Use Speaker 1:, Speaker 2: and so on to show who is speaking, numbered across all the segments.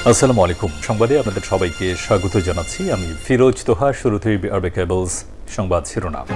Speaker 1: আসসালামু আলাইকুম। সংবাদে আপনাদের সবাইকে স্বাগত জানাচ্ছি। আমি ফিরোজ তোহা। শুরুতেই আরবে কেবলস সংবাদ শিরোনাম।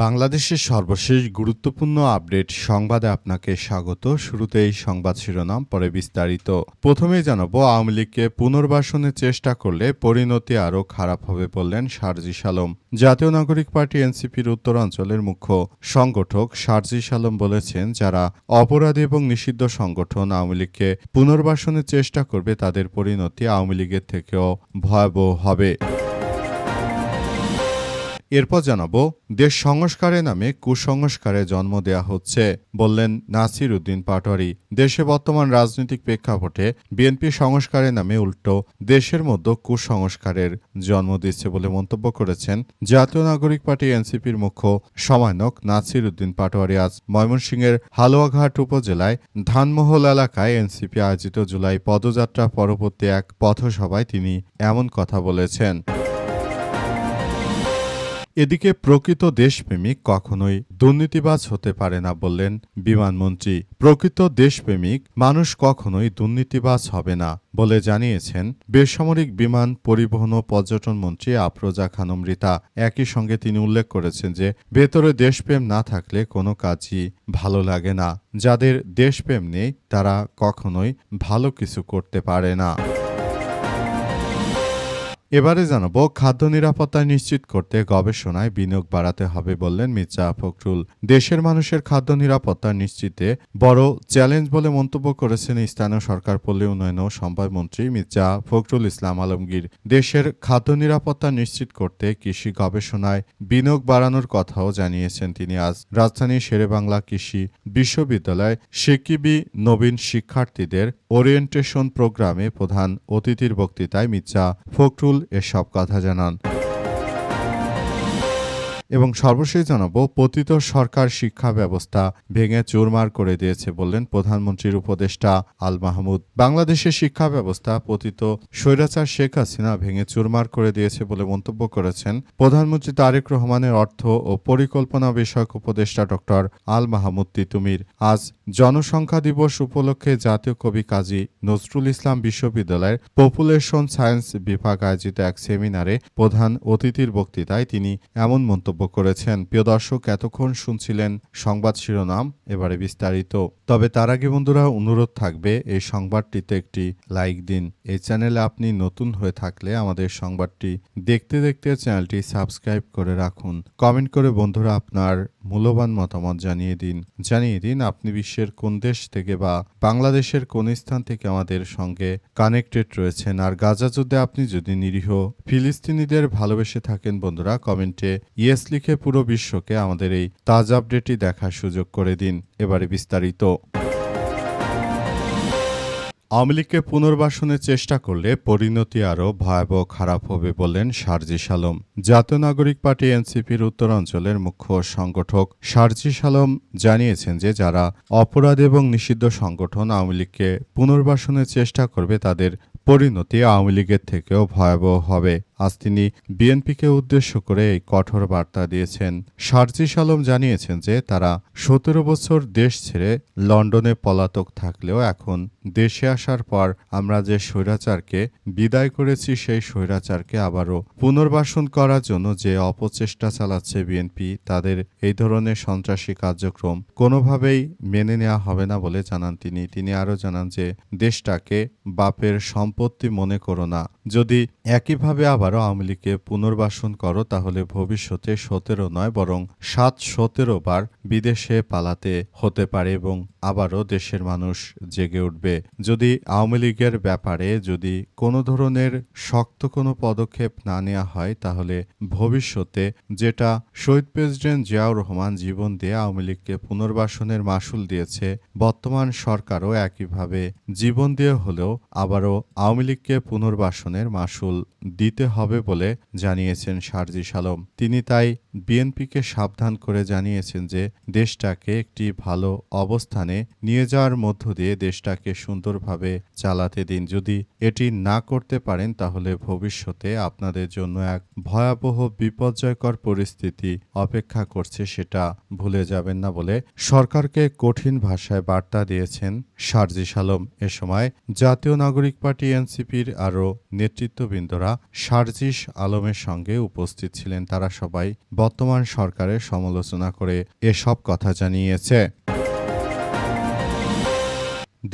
Speaker 2: বাংলাদেশের সর্বশেষ গুরুত্বপূর্ণ আপডেট সংবাদে আপনাকে স্বাগত। শুরুতেই সংবাদ শিরোনাম, পরে বিস্তারিত। প্রথমেই জানাবো, আওয়ামী লীগকে পুনর্বাসনের চেষ্টা করলে পরিণতি আরও খারাপ হবে বললেন সারজিস আলম। জাতীয় নাগরিক পার্টি এনসিপির উত্তরাঞ্চলের মুখ্য সংগঠক সারজিস আলম বলেছেন, যারা অপরাধী এবং নিষিদ্ধ সংগঠন আওয়ামী লীগকে পুনর্বাসনের চেষ্টা করবে তাদের পরিণতি আওয়ামী লীগের থেকেও ভয়াবহ হবে। এরপর জানাবো, দেশ সংস্কারের নামে কুসংস্কারে জন্ম দেয়া হচ্ছে বললেন নাসির উদ্দিন পাটোয়ারি। দেশে বর্তমান রাজনৈতিক প্রেক্ষাপটে বিএনপি সংস্কারের নামে উল্টো দেশের মধ্যে কুসংস্কারের জন্ম দিচ্ছে বলে মন্তব্য করেছেন জাতীয় নাগরিক পার্টি এনসিপির মুখ্য সমন্বয়ক নাসির উদ্দিন পাটোয়ারি। আজ ময়মনসিংহের হালুয়াঘাট উপজেলায় ধানমহল এলাকায় এনসিপি আয়োজিত জুলাই পদযাত্রা পরবর্তী এক পথসভায় তিনি এমন কথা বলেছেন। এদিকে প্রকৃত দেশপ্রেমিক কখনোই দুর্নীতিবাজ হতে পারে না বললেন বিমানমন্ত্রী। প্রকৃত দেশপ্রেমিক মানুষ কখনোই দুর্নীতিবাজ হবে না বলে জানিয়েছেন বেসামরিক বিমান পরিবহন ও পর্যটন মন্ত্রী আফরোজা খানম রীতা। একই সঙ্গে তিনি উল্লেখ করেছেন যে ভেতরে দেশপ্রেম না থাকলে কোনো কাজই ভালো লাগে না। যাদের দেশপ্রেম নেই তারা কখনোই ভালো কিছু করতে পারে না। এবারে জানাবো, খাদ্য নিরাপত্তা নিশ্চিত করতে গবেষণায় বিনিয়োগ বাড়াতে হবে বললেন মির্জা ফখরুল। দেশের মানুষের খাদ্য নিরাপত্তা নিশ্চিতে বড় চ্যালেঞ্জ বলে মন্তব্য করেছেন স্থানীয় সরকার পল্লী উন্নয়ন ও সম্পদ মন্ত্রী মির্জা ফখরুল ইসলাম আলমগীর। দেশের খাদ্য নিরাপত্তা নিশ্চিত করতে কৃষি গবেষণায় বিনিয়োগ বাড়ানোর কথাও জানিয়েছেন তিনি। আজ রাজধানীর শেরেবাংলা কৃষি বিশ্ববিদ্যালয় সিকিবি নবীন শিক্ষার্থীদের ওরিয়েন্টেশন প্রোগ্রামে প্রধান অতিথির বক্তৃতায় মির্জা ফখরুল এসব কথা জানান। এবং সর্বশেষ জানাবো, পতিত সরকার শিক্ষা ব্যবস্থা ভেঙে চুরমার করে দিয়েছে বললেন প্রধানমন্ত্রীর উপদেষ্টা আল মাহমুদ। বাংলাদেশের শিক্ষা ব্যবস্থা পতিত স্বৈরাচার শেখ হাসিনা ভেঙে চুরমার করে দিয়েছে বলে মন্তব্য করেছেন প্রধানমন্ত্রী তারেক রহমানের অর্থ ও পরিকল্পনা বিষয়ক উপদেষ্টা ডক্টর আল মাহমুদ তিতুমির। আজ জনসংখ্যা দিবস উপলক্ষে জাতীয় কবি কাজী নজরুল ইসলাম বিশ্ববিদ্যালয়ের পপুলেশন সায়েন্স বিভাগ আয়োজিত এক সেমিনারে প্রধান অতিথির বক্তৃতায় তিনি এমন মন্তব্য করেছেন। প্রিয় দর্শক, এতক্ষণ শুনছিলেন সংবাদ শিরোনাম, এবারে বিস্তারিত। তবে তার আগে বন্ধুরা, অনুরোধ থাকবে এই সংবাদটিতে একটি লাইক দিন। এই চ্যানেলে আপনি নতুন হয়ে থাকলে আমাদের সংবাদটি দেখতে দেখতে চ্যানেলটি সাবস্ক্রাইব করে রাখুন। কমেন্ট করে বন্ধুরা আপনার মূল্যবান মতামত জানিয়ে দিন আপনি বিশ্বের কোন দেশ থেকে বা বাংলাদেশের কোন স্থান থেকে আমাদের সঙ্গে কানেক্টেড রয়েছেন। আর গাজা যুদ্ধে আপনি যদি নিরীহ ফিলিস্তিনিদের ভালোবেসে থাকেন বন্ধুরা, কমেন্টে ইয়েস লিখে পুরো বিশ্বকে আমাদের এই তাজা আপডেটটি দেখার সুযোগ করে দিন। এবারে বিস্তারিত। আওয়ামী লীগকে পুনর্বাসনের চেষ্টা করলে পরিণতি আরও ভয়াবহ খারাপ হবে বললেন সারজিস আলম। জাতীয় নাগরিক পার্টি এনসিপির উত্তরাঞ্চলের মুখ্য সংগঠক সারজিস আলম জানিয়েছেন যে যারা অপরাধ এবং নিষিদ্ধ সংগঠন আওয়ামী লীগকে পুনর্বাসনের চেষ্টা করবে তাদের পরিণতি আওয়ামী লীগের থেকেও ভয়াবহ হবে। আজ তিনি বিএনপিকে উদ্দেশ্য করে এই কঠোর বার্তা দিয়েছেন। সারজিস আলম জানিয়েছেন যে তারা ১৭ বছর দেশ ছেড়ে লন্ডনে পলাতক থাকলেও এখন দেশে আসার পর আমরা যে স্বৈরাচারকে বিদায় করেছি সেই স্বৈরাচারকে আবারও পুনর্বাসন করার জন্য যে অপচেষ্টা চালাচ্ছে বিএনপি, তাদের এই ধরনের সন্ত্রাসী কার্যক্রম কোনোভাবেই মেনে নেওয়া হবে না বলে জানান তিনি। তিনি আরও জানান যে দেশটাকে বাপের সম্পত্তি মনে করো না। যদি একইভাবে আবারও আওয়ামী লীগকে পুনর্বাসন করো তাহলে ভবিষ্যতে ১৭ নয় বরং ৭-১৭ বার বিদেশে পালাতে হতে পারে এবং আবারও দেশের মানুষ জেগে উঠবে। যদি আওয়ামী লীগের ব্যাপারে যদি কোনো ধরনের শক্ত কোনো পদক্ষেপ না নেওয়া হয় তাহলে ভবিষ্যতে যেটা শহীদ প্রেসিডেন্ট জিয়াউর রহমান জীবন দিয়ে আওয়ামী লীগকে পুনর্বাসনের মাশুল দিয়েছে, বর্তমান সরকারও একইভাবে জীবন দিয়ে হলেও আবারও আওয়ামী লীগকে পুনর্বাসনের মাশুল দিতে হবে বলে জানিয়েছেন সার্জিস আলম। তিনি তাই বিএনপিকে সাবধান করে জানিয়েছেন যে দেশটাকে একটি ভালো অবস্থানে নিয়ে যাওয়ার মধ্য দিয়ে দেশটাকে সুন্দরভাবে চালাতে দিন। যদি এটি না করতে পারেন তাহলে ভবিষ্যতে আপনাদের জন্য এক ভয়াবহ বিপর্যয়কর পরিস্থিতি অপেক্ষা করছে, সেটা ভুলে যাবেন না বলে সরকারকে কঠিন ভাষায় বার্তা দিয়েছেন সার্জিস আলম। এ সময় জাতীয় নাগরিক পার্টি এনসিপির আরও নেতৃত্ববৃন্দরা সার্জিস আলমের সঙ্গে উপস্থিত ছিলেন। তারা সবাই বর্তমান সরকারের সমালোচনা করে এসব কথা জানিয়েছে।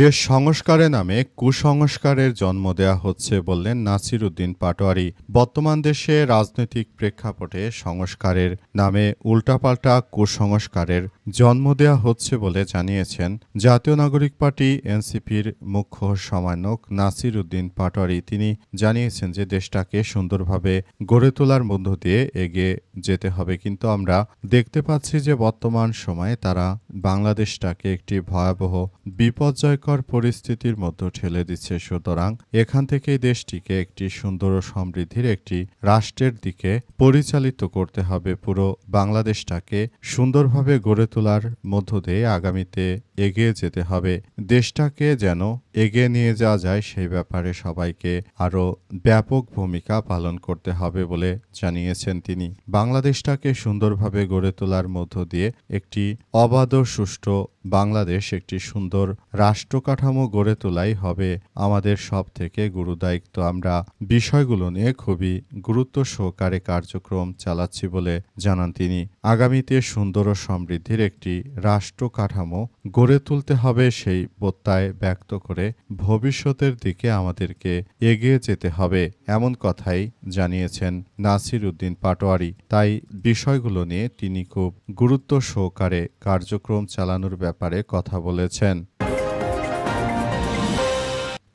Speaker 2: দেশ সংস্কারের নামে কুসংস্কারের জন্ম দেয়া হচ্ছে বললেন নাসির উদ্দিন পাটোয়ারি। বর্তমান দেশে রাজনৈতিক প্রেক্ষাপটে সংস্কারের নামে উল্টাপাল্টা কুসংস্কারের জন্ম দেয়া হচ্ছে বলে জানিয়েছেন জাতীয় নাগরিক পার্টি এনসিপির মুখ্য সমন্বয়ক নাসির উদ্দিন পাটোয়ারি। তিনি জানিয়েছেন যে দেশটাকে সুন্দরভাবে গড়ে তোলার মধ্য দিয়ে এগিয়ে যেতে হবে, কিন্তু আমরা দেখতে পাচ্ছি যে বর্তমান সময়ে তারা বাংলাদেশটাকে একটি ভয়াবহ বিপর্যয়কর পরিস্থিতির মধ্যে ঠেলে দিচ্ছে। সুতরাং এখান থেকেই দেশটিকে একটি সুন্দর ও সমৃদ্ধির একটি রাষ্ট্রের দিকে পরিচালিত করতে হবে। পুরো বাংলাদেশটাকে সুন্দরভাবে গড়ে তোলার মধ্য দিয়ে আগামীতে এগিয়ে যেতে হবে। দেশটাকে যেন এগিয়ে নিয়ে যাওয়া যায় সেই ব্যাপারে সবাইকে আরও ব্যাপক ভূমিকা পালন করতে হবে বলে জানিয়েছেন তিনি। বাংলাদেশটাকে সুন্দরভাবে গড়ে তোলার মধ্য দিয়ে একটি অবাধ ও সুষ্ঠু বাংলাদেশ, একটি সুন্দর রাষ্ট্র কাঠামো গড়ে তোলাই হবে আমাদের সবথেকে গুরুদায়িত্ব। আমরা বিষয়গুলো নিয়ে খুবই গুরুত্ব সহকারে কার্যক্রম চালাচ্ছি বলে জানান তিনি। আগামীতে সুন্দর ও সমৃদ্ধির একটি রাষ্ট্র কাঠামো গড়ে তুলতে হবে সেই প্রত্যয় ব্যক্ত করে ভবিষ্যতের দিকে আমাদেরকে এগিয়ে যেতে হবে, এমন কথাই জানিয়েছেন নাসির উদ্দিন পাটোয়ারি। তাই বিষয়গুলো নিয়ে তিনি খুব গুরুত্ব সহকারে কার্যক্রম চালানোর ব্যাপারে কথা বলেছেন।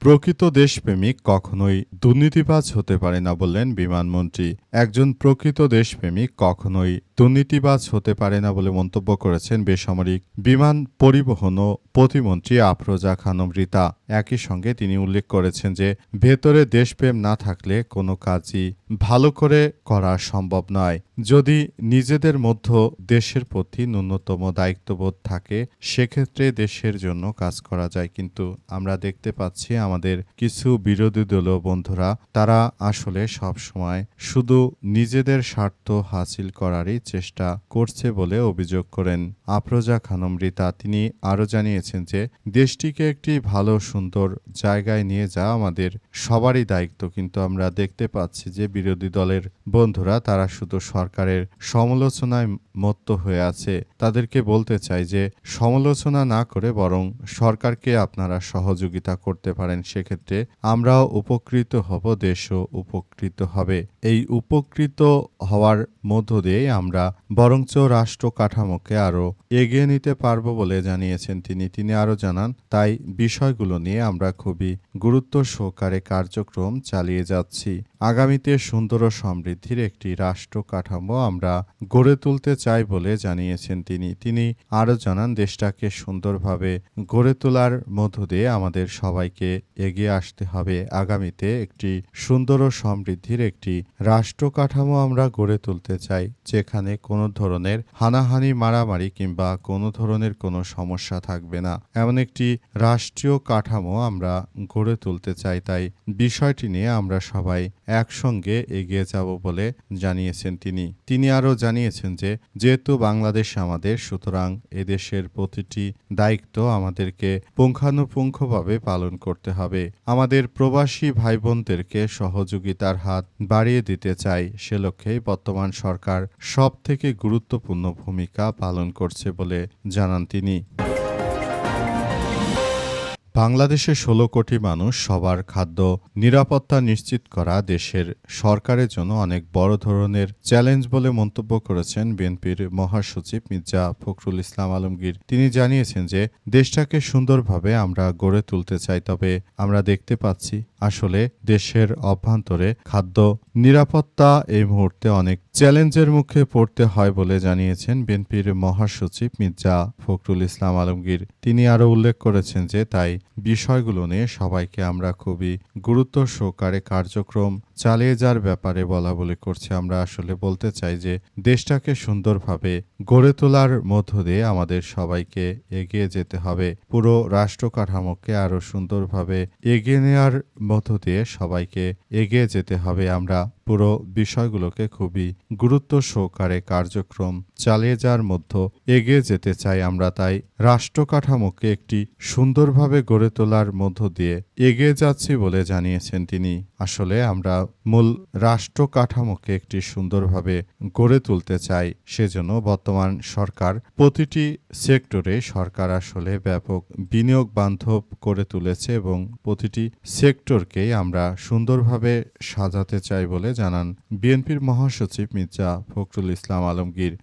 Speaker 2: প্রকৃত দেশপ্রেমিক কখনোই দুর্নীতিবাজ হতে পারে না বললেন বিমানমন্ত্রী। একজন প্রকৃত দেশপ্রেমিক কখনোই দুর্নীতিবাজ হতে পারে না বলে মন্তব্য করেছেন বেসামরিক বিমান পরিবহন ও প্রতিমন্ত্রী আফরোজা খানম রিতা। একই সঙ্গে তিনি উল্লেখ করেছেন যে ভেতরে দেশপ্রেম না থাকলে কোনো কাজই ভালো করে করা সম্ভব নয়। যদি নিজেদের মধ্যে দেশের প্রতি ন্যূনতম দায়িত্ববোধ থাকে সেক্ষেত্রে দেশের জন্য কাজ করা যায়, কিন্তু আমরা দেখতে পাচ্ছি আমাদের কিছু বিরোধী দলীয় বন্ধুরা তারা আসলে সব সময় শুধু নিজেদের স্বার্থ হাসিল করারই চেষ্টা করছে বলে অভিযোগ করেন আফরোজা খানম রিতা। তিনি আরও জানিয়েছেন যে দেশটিকে একটি ভালো সুন্দর জায়গায় নিয়ে যাওয়া আমাদের সবারই দায়িত্ব, কিন্তু আমরা দেখতে পাচ্ছি যে বিরোধী দলের বন্ধুরা তারা শুধু সরকারের সমালোচনায় মত্ত হয়ে আছে। তাদেরকে বলতে চাই যে সমালোচনা না করে বরং সরকারকে আপনারা সহযোগিতা করতে পারেন, সেক্ষেত্রে আমরাও উপকৃত হব, দেশও উপকৃত হবে। এই উপকৃত হওয়ার মধ্য দিয়ে আমরা বরঞ্চ রাষ্ট্র কাঠামোকে আরও এগিয়ে নিতে পারব বলে জানিয়েছেন তিনি আরও জানান তাই বিষয়গুলো নিয়ে আমরা খুবই গুরুত্ব সহকারে কার্যক্রম চালিয়ে যাচ্ছি। আগামীতে সুন্দর ও সমৃদ্ধির একটি রাষ্ট্র কাঠামো আমরা গড়ে তুলতে চাই বলে জানিয়েছেন তিনি আরও জানান দেশটাকে সুন্দরভাবে গড়ে তোলার মধ্য দিয়ে আমাদের সবাইকে এগিয়ে আসতে হবে। আগামীতে একটি সুন্দর ও সমৃদ্ধির একটি রাষ্ট্র কাঠামো আমরা গড়ে তুলতে চাই, যেখানে কোনো ধরনের হানাহানি মারামারি কিংবা কোনো ধরনের কোনো সমস্যা থাকবে না, এমন একটি রাষ্ট্রীয় কাঠামো আমরা গড়ে তুলতে চাই। তাই বিষয়টি নিয়ে আমরা সবাই একসঙ্গে এগিয়ে যাব বলে জানিয়েছেন তিনি আরও জানিয়েছেন যে যেহেতু বাংলাদেশ আমাদের, সুতরাং এদেশের প্রতিটি দায়িত্ব আমাদেরকে পুঙ্খানুপুঙ্খভাবে পালন করতে হবে। আমাদের প্রবাসী ভাই বোনদেরকে সহযোগিতার হাত বাড়িয়ে দিতে চাই, সে লক্ষ্যেই বর্তমান সরকার সবথেকে গুরুত্বপূর্ণ ভূমিকা পালন করছে বলে জানান তিনি। বাংলাদেশে ১৬ কোটি মানুষ সবার খাদ্য নিরাপত্তা নিশ্চিত করা দেশের সরকারের জন্য অনেক বড় ধরনের চ্যালেঞ্জ বলে মন্তব্য করেছেন বিএনপির মহাসচিব মির্জা ফখরুল ইসলাম আলমগীর। তিনি জানিয়েছেন যে দেশটাকে সুন্দরভাবে আমরা গড়ে তুলতে চাই, তবে আমরা দেখতে পাচ্ছি আসলে দেশের অভ্যন্তরে খাদ্য নিরাপত্তা এই মুহূর্তে অনেক চ্যালেঞ্জের মুখে পড়তে হয় বলে জানিয়েছেন বিএনপির মহাসচিব মির্জা ফখরুল ইসলাম আলমগীর। তিনি আরও উল্লেখ করেছেন যে তাই বিষয়গুলো নিয়ে সবাইকে আমরা খুবই গুরুত্ব সহকারে কার্যক্রম চালিয়ে যাওয়ার ব্যাপারে বলাবলি করছে। আমরা আসলে বলতে চাই যে দেশটাকে সুন্দরভাবে গড়ে তোলার মধ্য দিয়ে আমাদের সবাইকে এগিয়ে যেতে হবে। পুরো রাষ্ট্র কাঠামোকে আরও সুন্দরভাবে এগিয়ে নেওয়ার মধ্য দিয়ে সবাইকে এগিয়ে যেতে হবে। আমরা পুরো বিষয়গুলোকে খুবই গুরুত্ব সহকারে কার্যক্রম চালিয়ে যাওয়ার মধ্যে এগিয়ে যেতে চাই। আমরা তাই রাষ্ট্র কাঠামোকে একটি সুন্দরভাবে গড়ে তোলার মধ্য দিয়ে এগিয়ে যাচ্ছি বলে জানিয়েছেন তিনি। আসলে আমরা মূল রাষ্ট্র কাঠামোকে একটি সুন্দরভাবে গড়ে তুলতে চাই। সেজন্য বর্তমান সরকার প্রতিটি সেক্টরে সরকার আসলে ব্যাপক বিনিয়োগ বান্ধব করে তুলেছে এবং প্রতিটি সেক্টরকেই আমরা সুন্দরভাবে সাজাতে চাই বলে জানান বিএনপির মহাসচিব মির্জা ফখরুল ইসলাম আলমগীর।